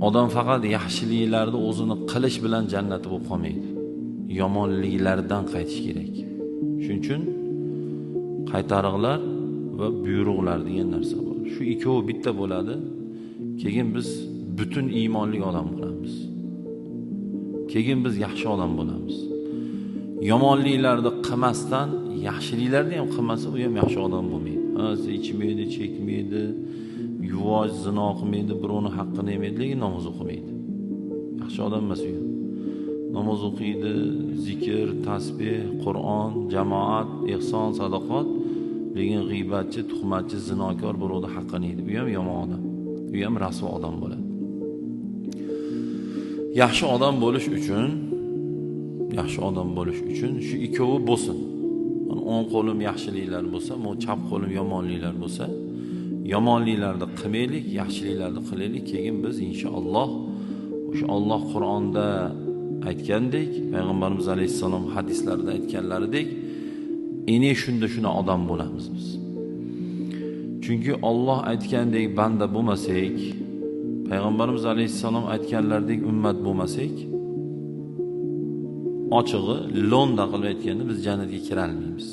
Odam faqat yaxshiliklarni o'zini qilish bilan jannati bo'lib qolmaydi. Yomonliklardan qaytish kerak. Shuning uchun qaytariqlar va buyruqlar degan narsa bor. Shu ikkovi bitta bo'ladi. Keyin biz butun iymonli odam bo'lamiz. Keyin biz yaxshi odam bo'lamiz. Yomonliklarni qilmasdan, yaxshiliklarni ham qilmasa, u ham yaxshi odam bo'lmaydi. Ichmaydi, chekmaydi, yuvosh, zino qilmaydi, birovni haqqini yemaydi, lekin namoz o'qimaydi. Yaxshi odam emas u. Namoz o'qiydi, zikr, tasbih, Qur'on, jamoat, ihson, sadoqat, lekin g'iybatchi, tuhmatchi, zinokor, birovni haqqini yeydi. U ham yomon odam. U ham rasvo odam bo'ladi. Yaxshi odam bo'lish uchun shu ikkovi bo'lsin. O'ng qo'lim yaxshiliklar bo'lsa, chap qo'lim yomonliklar bo'lsa, yomonliklarni qilmaylik, yaxshiliklarni qilaylik. Keyin biz inshaalloh o'sha Alloh Qur'onda aytgandek, payg'ambarimiz alayhisalom hadislarida aytganlaridek, shunda odam bo'lamiz biz. Chunki Alloh aytgandek banda bo'lmasak, payg'ambarimiz alayhisalom aytganlaridek ummat bo'lmasak, ochig'i lo'nda qilib aytganda biz jannatga kira olmaymiz.